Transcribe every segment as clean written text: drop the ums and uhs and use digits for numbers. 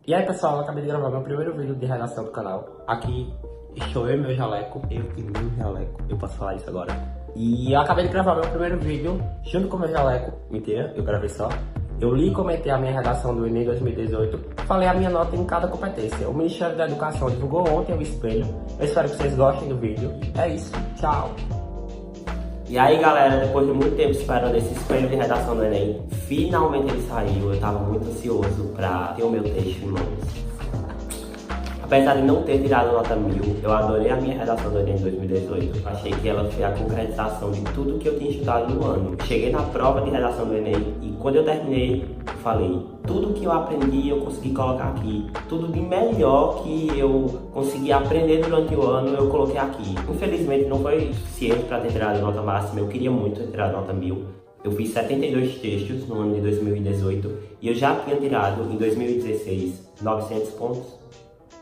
E aí pessoal, eu acabei de gravar meu primeiro vídeo de redação do canal. Aqui estou eu e meu jaleco. Eu e meu jaleco, eu posso falar isso agora. E eu acabei de gravar meu primeiro vídeo junto com meu jaleco. Mentira, eu gravei só. Eu li e comentei a minha redação do Enem 2018. Falei a minha nota em cada competência. O Ministério da Educação divulgou ontem o espelho. Eu espero que vocês gostem do vídeo. É isso, tchau! E aí galera, depois de muito tempo esperando esse espelho de redação do Enem, finalmente ele saiu. Eu tava muito ansioso pra ter o meu texto em mãos. Apesar de não ter tirado nota 1000, eu adorei a minha redação do Enem 2018. Achei que ela foi a concretização de tudo que eu tinha estudado no ano. Cheguei na prova de redação do Enem e quando eu terminei, eu falei, tudo que eu aprendi eu consegui colocar aqui. Tudo de melhor que eu consegui aprender durante o ano, eu coloquei aqui. Infelizmente não foi suficiente para ter tirado nota máxima, eu queria muito ter tirado nota 1000. Eu fiz 72 textos no ano de 2018 e eu já tinha tirado em 2016 900 pontos.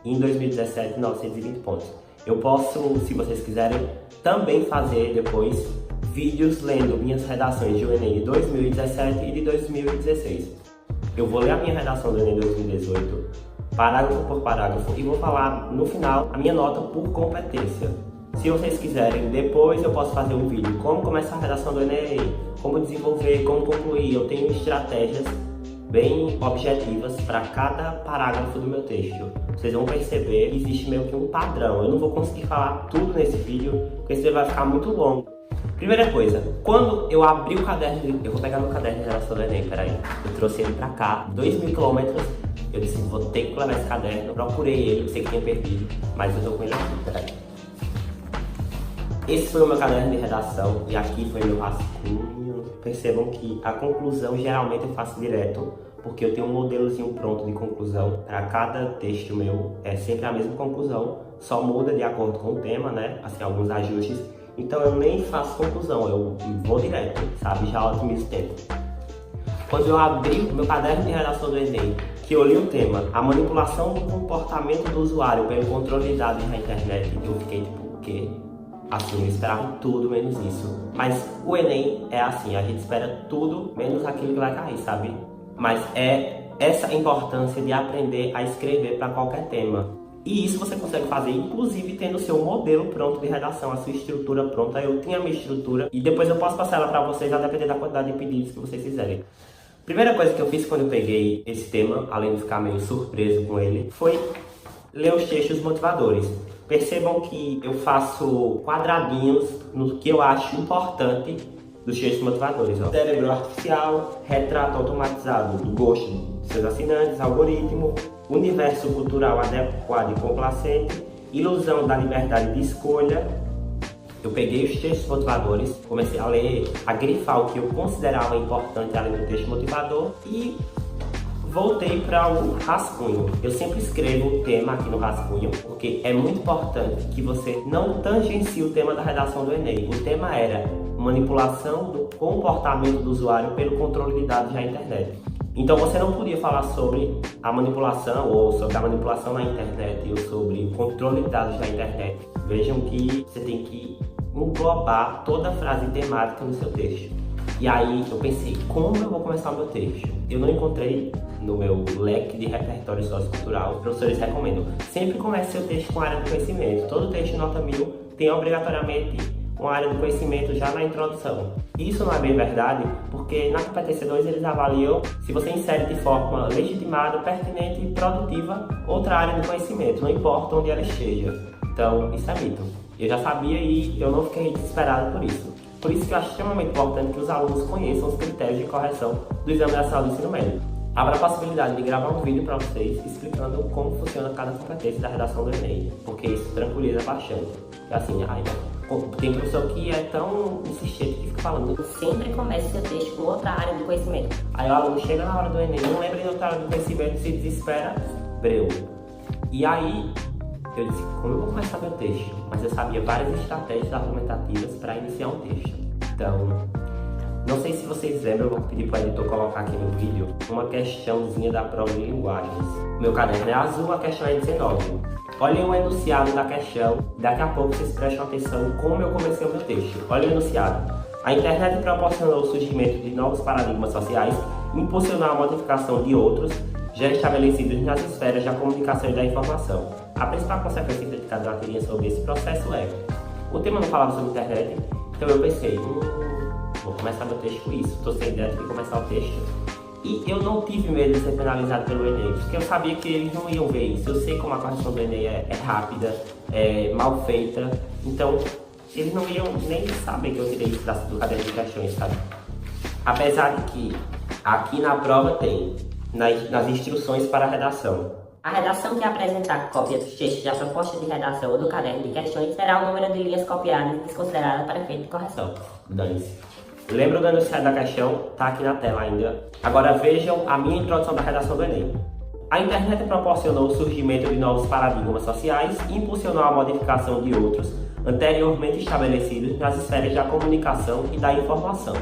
E em 2017, 920 pontos. Eu posso, se vocês quiserem, também fazer depois vídeos lendo minhas redações de Enem de 2017 e de 2016. Eu vou ler a minha redação do Enem 2018, parágrafo por parágrafo, e vou falar no final a minha nota por competência. Se vocês quiserem, depois eu posso fazer um vídeo como começar a redação do Enem, como desenvolver, como concluir. Eu tenho estratégias bem objetivas para cada parágrafo do meu texto. Vocês vão perceber que existe meio que um padrão. Eu não vou conseguir falar tudo nesse vídeo, porque esse vídeo vai ficar muito longo. Primeira coisa, quando eu abri o caderno, eu vou pegar meu caderno de redação do Enem, peraí. Eu trouxe ele pra cá, 2.000 quilômetros. Eu disse, vou ter que levar esse caderno. Procurei ele, eu sei que tinha perdido, mas eu tô com ele aqui, peraí. Esse foi o meu caderno de redação e aqui foi meu rascunho. Percebam que a conclusão geralmente eu faço direto, porque eu tenho um modelozinho pronto de conclusão. Para cada texto meu é sempre a mesma conclusão, só muda de acordo com o tema, né? Assim, alguns ajustes. Então eu nem faço conclusão, eu vou direto, sabe? Já otimizo o tempo. Quando eu abri o meu caderno de redação do Enem, que eu li o tema, a manipulação do comportamento do usuário pelo controle de dados na internet, eu fiquei tipo, o quê? Assim, eu esperava tudo menos isso. Mas o Enem é assim, a gente espera tudo menos aquilo que vai cair, sabe? Mas é essa importância de aprender a escrever para qualquer tema. E isso você consegue fazer, inclusive, tendo o seu modelo pronto de redação, a sua estrutura pronta. Eu tinha a minha estrutura e depois eu posso passar ela para vocês, a depender da quantidade de pedidos que vocês fizerem. Primeira coisa que eu fiz quando eu peguei esse tema, além de ficar meio surpreso com ele, foi ler os textos motivadores. Percebam que eu faço quadradinhos no que eu acho importante dos textos motivadores. Ó. Cérebro artificial, retrato automatizado do gosto de seus assinantes, algoritmo, universo cultural adequado e complacente, ilusão da liberdade de escolha. Eu peguei os textos motivadores, comecei a ler, a grifar o que eu considerava importante além do texto motivador e voltei para o rascunho. Eu sempre escrevo o tema aqui no rascunho, porque é muito importante que você não tangencie o tema da redação do Enem. O tema era manipulação do comportamento do usuário pelo controle de dados na internet. Então você não podia falar sobre a manipulação ou sobre a manipulação na internet ou sobre o controle de dados na internet. Vejam que você tem que englobar toda a frase temática no seu texto. E aí eu pensei, como eu vou começar o meu texto? Eu não encontrei no meu leque de repertório sociocultural. Os professores recomendam, sempre comece seu texto com área de conhecimento. Todo texto nota 1000 tem obrigatoriamente uma área de conhecimento já na introdução. Isso não é bem verdade, porque na competência 2 eles avaliam se você insere de forma legitimada, pertinente e produtiva outra área de conhecimento, não importa onde ela esteja. Então, isso é mito. Eu já sabia e eu não fiquei desesperado por isso. Por isso que eu acho extremamente importante que os alunos conheçam os critérios de correção do Exame Nacional do Ensino Médio. Abra a possibilidade de gravar um vídeo para vocês explicando como funciona cada competência da redação do Enem, porque isso tranquiliza bastante. E assim, tem professor que é tão insistente que fica falando, sempre comece seu texto com outra área de conhecimento. Aí o aluno chega na hora do Enem, não lembra de outra área de conhecimento, se desespera, breu. E aí, eu disse, como eu vou começar meu texto? Mas eu sabia várias estratégias argumentativas para iniciar um texto. Então, não sei se vocês lembram, eu vou pedir para o editor colocar aqui no vídeo uma questãozinha da prova de linguagens. Meu caderno é azul, a questão é 19. Olhem o enunciado da questão, daqui a pouco vocês prestam atenção em como eu comecei o meu texto. Olha o enunciado. A internet proporcionou o surgimento de novos paradigmas sociais, impulsionou a modificação de outros, já estabelecidos nas esferas da comunicação e da informação. A principal consequência criticada na teoria sobre esse processo é: o tema não falava sobre internet, então eu pensei, vou começar meu texto com isso, estou sem ideia de que começar o texto. E eu não tive medo de ser penalizado pelo Enem, porque eu sabia que eles não iam ver isso. Eu sei como a correção do Enem é rápida, é mal feita, então eles não iam nem saber que eu tirei isso do caderno de questões, sabe? Apesar de que aqui na prova tem, nas instruções para a redação. A redação que apresentar cópia dos textos da proposta de redação ou do caderno de questões será o número de linhas copiadas e desconsideradas para efeito de correção. Dane-se. Lembra do enunciado da questão? Tá aqui na tela ainda. Agora vejam a minha introdução da redação do Enem. A internet proporcionou o surgimento de novos paradigmas sociais e impulsionou a modificação de outros anteriormente estabelecidos nas esferas da comunicação e da informação.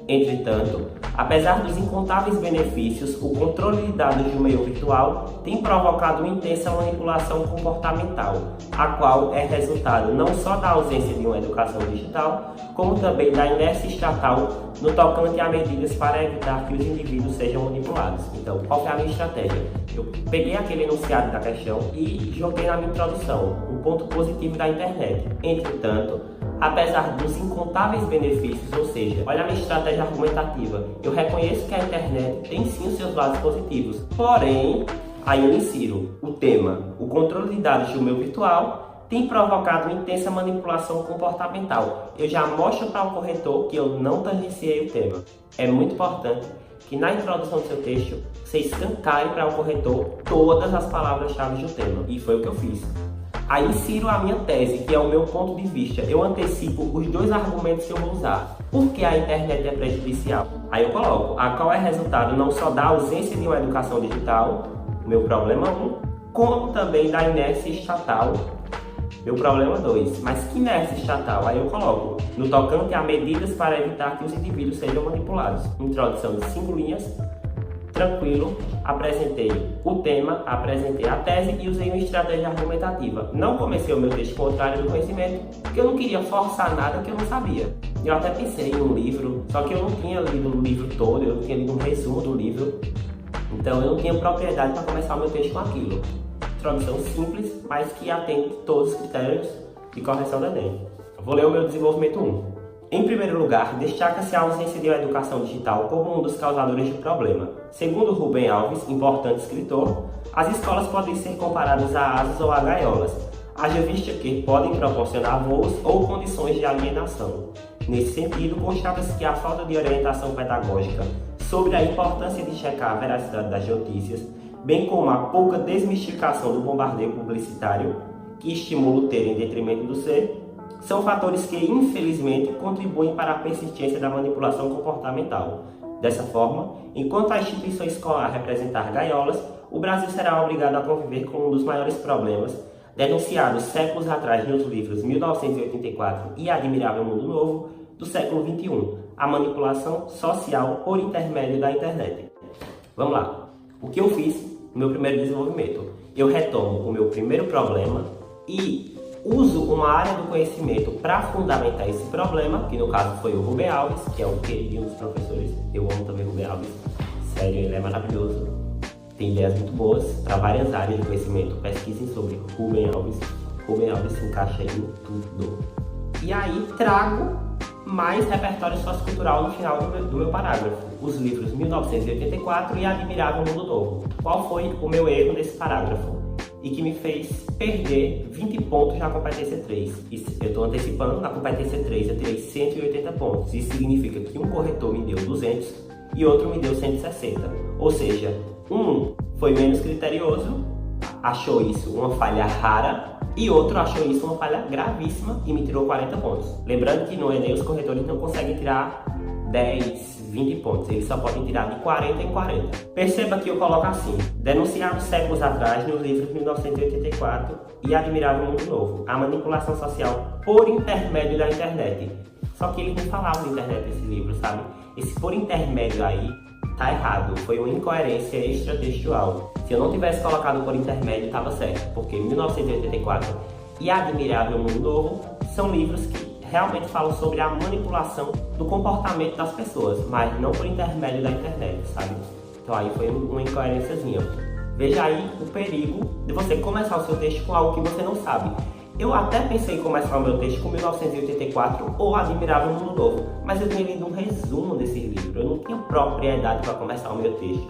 Entretanto, apesar dos incontáveis benefícios, o controle de dados do meio virtual tem provocado uma intensa manipulação comportamental, a qual é resultado não só da ausência de uma educação digital, como também da inércia estatal no tocante a medidas para evitar que os indivíduos sejam manipulados. Então, qual foi a minha estratégia? Eu peguei aquele enunciado da questão e joguei na minha introdução, um ponto positivo da internet. Entretanto, apesar dos incontáveis benefícios, ou seja, olha a minha estratégia argumentativa, eu reconheço que a internet tem sim os seus lados positivos, porém, aí eu insiro o tema, o controle de dados do meio virtual tem provocado uma intensa manipulação comportamental. Eu já mostro para o corretor que eu não tangenciei o tema. É muito importante que na introdução do seu texto você escancare para o corretor todas as palavras-chave do tema, e foi o que eu fiz. Aí insiro a minha tese, que é o meu ponto de vista. Eu antecipo os dois argumentos que eu vou usar. Por que a internet é prejudicial? Aí eu coloco a qual é resultado não só da ausência de uma educação digital, meu problema 1, como também da inércia estatal, meu problema 2. Mas que inércia estatal? Aí eu coloco no tocante a medidas para evitar que os indivíduos sejam manipulados. Introdução de 5 linhas. Tranquilo, apresentei o tema, apresentei a tese e usei uma estratégia argumentativa. Não comecei o meu texto com outra área do conhecimento, porque eu não queria forçar nada que eu não sabia. Eu até pensei em um livro, só que eu não tinha lido o livro todo, eu tinha lido um resumo do livro, então eu não tinha propriedade para começar o meu texto com aquilo. Introdução simples, mas que atende todos os critérios de correção do Enem. Vou ler o meu desenvolvimento 1. Em primeiro lugar, destaca-se a ausência de uma educação digital como um dos causadores do problema. Segundo Rubem Alves, importante escritor, as escolas podem ser comparadas a asas ou a gaiolas, haja vista que podem proporcionar voos ou condições de alienação. Nesse sentido, constata-se que a falta de orientação pedagógica sobre a importância de checar a veracidade das notícias, bem como a pouca desmistificação do bombardeio publicitário, que estimula o ter em detrimento do ser, são fatores que, infelizmente, contribuem para a persistência da manipulação comportamental. Dessa forma, enquanto a instituição escolar representar gaiolas, o Brasil será obrigado a conviver com um dos maiores problemas, denunciados séculos atrás nos livros 1984 e Admirável Mundo Novo, do século XXI, a manipulação social por intermédio da internet. Vamos lá. O que eu fiz no meu primeiro desenvolvimento? Eu retomo o meu primeiro problema e uso uma área do conhecimento para fundamentar esse problema, que no caso foi o Rubem Alves, que é o queridinho dos professores. Eu amo também o Rubem Alves. Sério, ele é maravilhoso. Tem ideias muito boas para várias áreas de conhecimento. Pesquisem sobre Rubem Alves. Rubem Alves se encaixa em tudo. E aí trago mais repertório sociocultural no final do meu parágrafo. Os livros 1984 e Admirável Mundo Novo. Qual foi o meu erro nesse parágrafo? E que me fez perder 20 pontos na competência 3. Eu estou antecipando, na competência 3 eu tirei 180 pontos. Isso significa que um corretor me deu 200 e outro me deu 160. Ou seja, um foi menos criterioso, achou isso uma falha rara, e outro achou isso uma falha gravíssima e me tirou 40 pontos. Lembrando que no Enem os corretores não conseguem tirar 10, 20 pontos, eles só podem tirar de 40 em 40. Perceba que eu coloco assim: denunciado séculos atrás nos livros 1984 e Admirável Mundo Novo, a manipulação social por intermédio da internet. Só que eles não falavam de internet nesse livro, sabe? Esse por intermédio aí tá errado, foi uma incoerência extratextual. Se eu não tivesse colocado por intermédio, estava certo, porque 1984 e Admirável Mundo Novo são livros que realmente falam sobre a manipulação do comportamento das pessoas, mas não por intermédio da internet, sabe? Então aí foi uma incoerênciazinha. Veja aí o perigo de você começar o seu texto com algo que você não sabe. Eu até pensei em começar o meu texto com 1984 ou Admirável Mundo Novo, mas eu tinha lido um resumo desse livro, eu não tinha propriedade para começar o meu texto.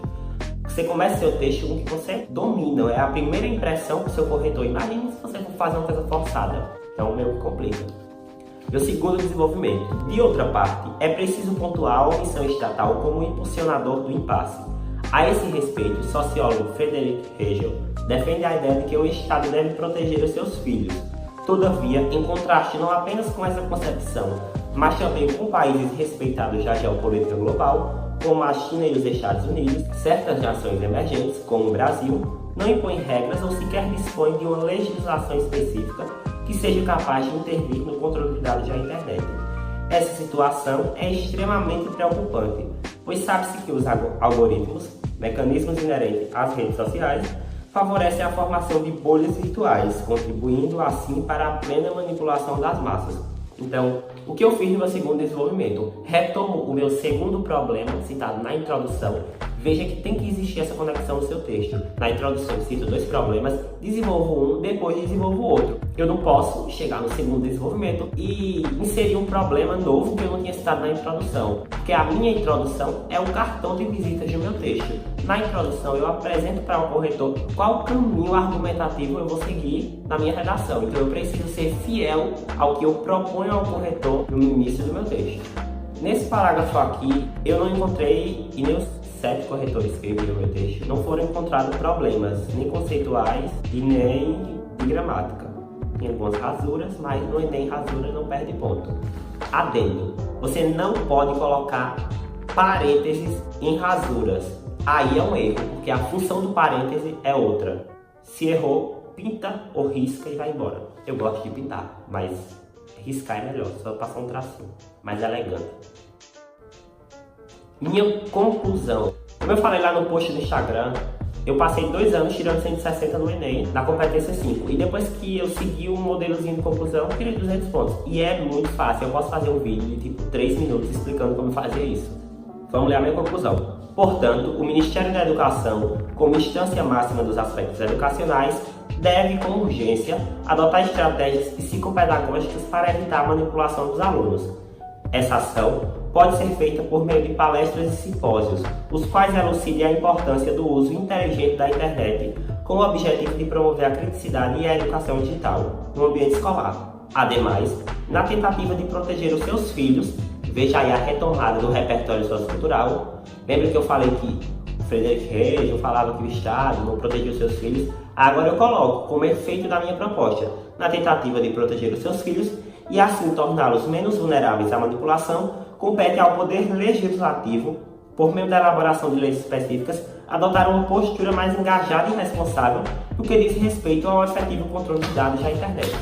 Você começa seu texto com o que você domina, é a primeira impressão que o seu corretor. Imagine se você for fazer uma coisa forçada, então meio que complica. E o segundo desenvolvimento. De outra parte, é preciso pontuar a omissão estatal como impulsionador do impasse. A esse respeito, o sociólogo Friedrich Hegel defende a ideia de que o Estado deve proteger os seus filhos. Todavia, em contraste não apenas com essa concepção, mas também com países respeitados da geopolítica global, como a China e os Estados Unidos, certas nações emergentes, como o Brasil, não impõem regras ou sequer dispõem de uma legislação específica que seja capaz de intervir no controle de dados da internet. Essa situação é extremamente preocupante, pois sabe-se que os algoritmos, mecanismos inerentes às redes sociais, favorecem a formação de bolhas virtuais, contribuindo assim para a plena manipulação das massas. Então, o que eu fiz no meu segundo desenvolvimento? Retomo o meu segundo problema, citado na introdução. Veja que tem que existir essa conexão no seu texto. Na introdução eu cito 2 problemas, desenvolvo um, depois desenvolvo outro. Eu não posso chegar no segundo desenvolvimento e inserir um problema novo que eu não tinha citado na introdução, porque a minha introdução é o cartão de visitas do meu texto. Na introdução eu apresento para o corretor qual caminho argumentativo eu vou seguir na minha redação. Então eu preciso ser fiel ao que eu proponho ao corretor no início do meu texto. Nesse parágrafo aqui, eu não encontrei, e nem os 7 corretores que escreveram meu texto, não foram encontrados problemas, nem conceituais e nem de gramática. Tem algumas rasuras, mas no Enem rasura não perde ponto. Adendo. Você não pode colocar parênteses em rasuras. Aí é um erro, porque a função do parêntese é outra. Se errou, pinta ou risca e vai embora. Eu gosto de pintar, mas riscar é melhor, só passar um tracinho, mais elegante. Minha conclusão. Como eu falei lá no post do Instagram, eu passei 2 anos tirando 160 no Enem, na competência 5. E depois que eu segui um modelozinho de conclusão, eu tirei 200 pontos. E é muito fácil, eu posso fazer um vídeo de tipo 3 minutos explicando como fazer isso. Vamos ler a minha conclusão. Portanto, o Ministério da Educação, como instância máxima dos aspectos educacionais, deve, com urgência, adotar estratégias psicopedagógicas para evitar a manipulação dos alunos. Essa ação pode ser feita por meio de palestras e simpósios, os quais elucidem a importância do uso inteligente da internet com o objetivo de promover a criticidade e a educação digital no ambiente escolar. Ademais, na tentativa de proteger os seus filhos, veja aí a retomada do repertório sociocultural. Lembra que eu falei que Friedrich Hegel falava que o Estado não protegia os seus filhos? Agora eu coloco como efeito da minha proposta, na tentativa de proteger os seus filhos e assim torná-los menos vulneráveis à manipulação, compete ao Poder Legislativo, por meio da elaboração de leis específicas, adotar uma postura mais engajada e responsável no que diz respeito ao efetivo controle de dados da internet.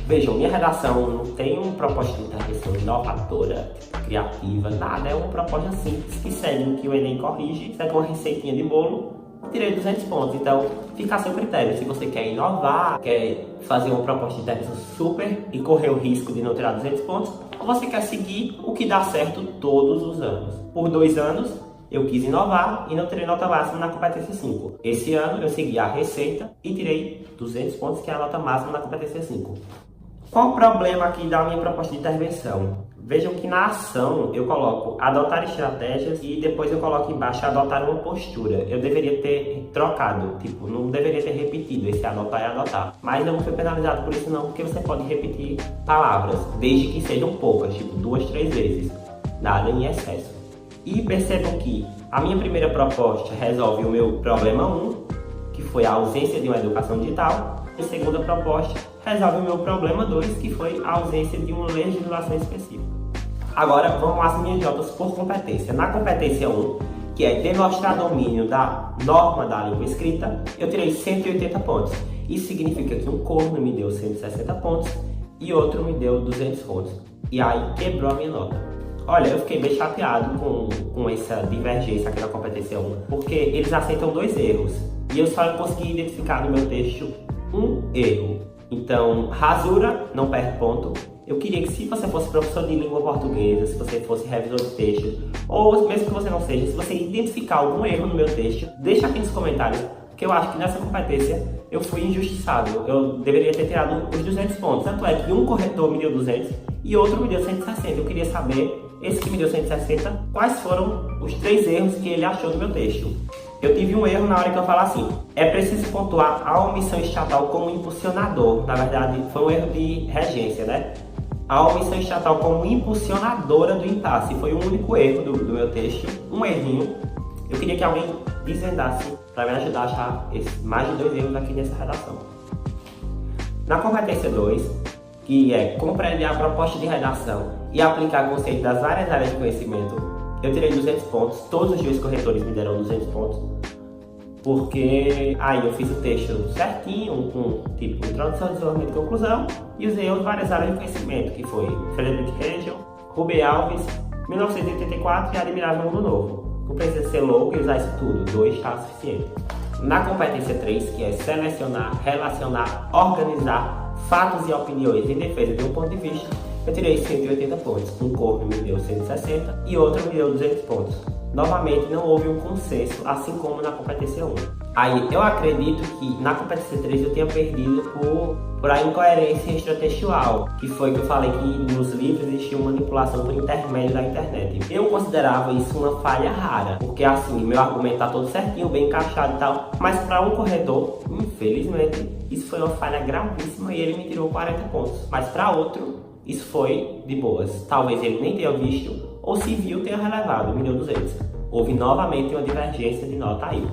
Vejam, minha redação não tem uma proposta de intervenção inovadora, criativa, nada, é uma proposta simples que segue o que o Enem corrige, segue uma receitinha de bolo, tirei 200 pontos. Então, fica a seu critério. Se você quer inovar, quer fazer uma proposta de intervenção super e correr o risco de não tirar 200 pontos, ou você quer seguir o que dá certo todos os anos. Por 2 anos, eu quis inovar e não tirei nota máxima na competência 5. Esse ano, eu segui a receita e tirei 200 pontos, que é a nota máxima na competência 5. Qual o problema aqui da minha proposta de intervenção? Vejam que na ação eu coloco adotar estratégias e depois eu coloco embaixo adotar uma postura. Eu deveria ter trocado, tipo, não deveria ter repetido esse adotar e adotar. Mas não fui penalizado por isso não, porque você pode repetir palavras, desde que sejam poucas, tipo 2, 3 vezes. Nada em excesso. E percebam que a minha primeira proposta resolve o meu problema 1, que foi a ausência de uma educação digital. E a segunda proposta resolve o meu problema 2, que foi a ausência de uma legislação específica. Agora vamos às minhas notas por competência. Na competência 1, que é demonstrar domínio da norma da língua escrita, eu tirei 180 pontos. Isso significa que um corno me deu 160 pontos e outro me deu 200 pontos. E aí quebrou a minha nota. Olha, eu fiquei bem chateado com essa divergência aqui na competência 1, porque eles aceitam 2 erros. E eu só consegui identificar no meu texto um erro. Então, rasura não perde ponto Eu queria que, se você fosse professor de língua portuguesa, se você fosse revisor de texto, ou mesmo que você não seja, se você identificar algum erro no meu texto, deixa aqui nos comentários, porque eu acho que nessa competência eu fui injustiçado. Eu deveria ter tirado os 200 pontos. Tanto é que um corretor me deu 200 e outro me deu 160. Eu queria saber, esse que me deu 160, quais foram os 3 erros que ele achou do meu texto. Eu tive um erro na hora que eu falo assim: é preciso pontuar a omissão estatal como impulsionador. Na verdade, foi um erro de regência, né? A omissão estatal como impulsionadora do impasse. Foi o único erro do meu texto, um errinho. Eu queria que alguém desvendasse para me ajudar a achar mais de 2 erros aqui nessa redação. Na competência 2, que é compreender a proposta de redação e aplicar conceitos das várias áreas de conhecimento, eu tirei 200 pontos. Todos os 2 corretores me deram 200 pontos, porque aí eu fiz o texto certinho, com tipo introdução, desenvolvimento e conclusão, e usei as várias áreas de conhecimento, que foi Frederick Hegel, Rubem Alves, 1984 e Admirável Mundo Novo. Não precisa ser louco e usar isso tudo, 2 está suficiente. Na competência 3, que é selecionar, relacionar, organizar fatos e opiniões em defesa de um ponto de vista, eu tirei 180 pontos. Um corpo me deu 160 e outro me deu 200 pontos. Novamente, não houve um consenso, assim como na competência 1. Aí, eu acredito que na competência 3 eu tenha perdido por a incoerência extratextual, que foi que eu falei que nos livros existia uma manipulação por intermédio da internet. Eu considerava isso uma falha rara, porque assim, meu argumento tá todo certinho, bem encaixado e tal, mas para um corretor, infelizmente, isso foi uma falha gravíssima e ele me tirou 40 pontos. Mas para outro, isso foi de boas. Talvez ele nem tenha visto, ou se viu, tenha relevado, me deu 200. Houve novamente uma divergência de nota aí.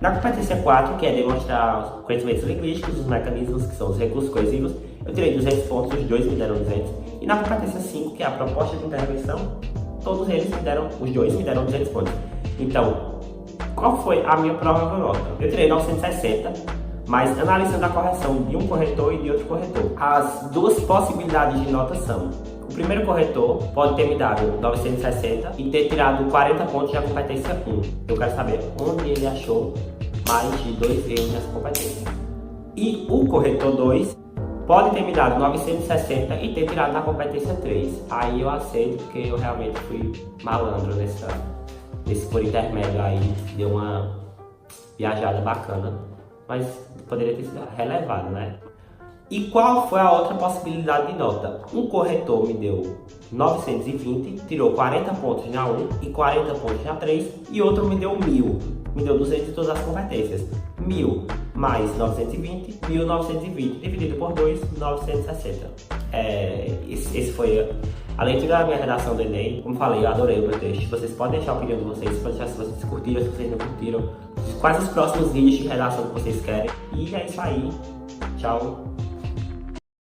Na competência 4, que é demonstrar conhecimentos linguísticos, os mecanismos que são os recursos coesivos, eu tirei 200 pontos, os 2 me deram 200. E na competência 5, que é a proposta de intervenção, todos eles me deram, os 2 me deram 200 pontos. Então, qual foi a minha provável nota? Eu tirei 960, mas analisando a correção de um corretor e de outro corretor. As 2 possibilidades de nota são: o primeiro corretor pode ter me dado 960 e ter tirado 40 pontos da competência 1. Eu quero saber onde ele achou mais de 2 erros nessa competência. E o corretor 2 pode ter me dado 960 e ter tirado na competência 3. Aí eu aceito, porque eu realmente fui malandro nesse por intermédio aí. Deu uma viajada bacana, mas poderia ter sido relevado, né? E qual foi a outra possibilidade de nota? Um corretor me deu 920, tirou 40 pontos na 1 e 40 pontos na 3, e outro me deu 1000, me deu 200 em todas as competências. 1000 mais 920, 1920, dividido por 2, 960. Esse foi a leitura da minha redação do Enem. Como falei, eu adorei o meu texto. Vocês podem deixar a opinião de vocês, podem deixar se vocês curtiram, se vocês não curtiram, quais os próximos vídeos de redação que vocês querem. E é isso aí. Tchau.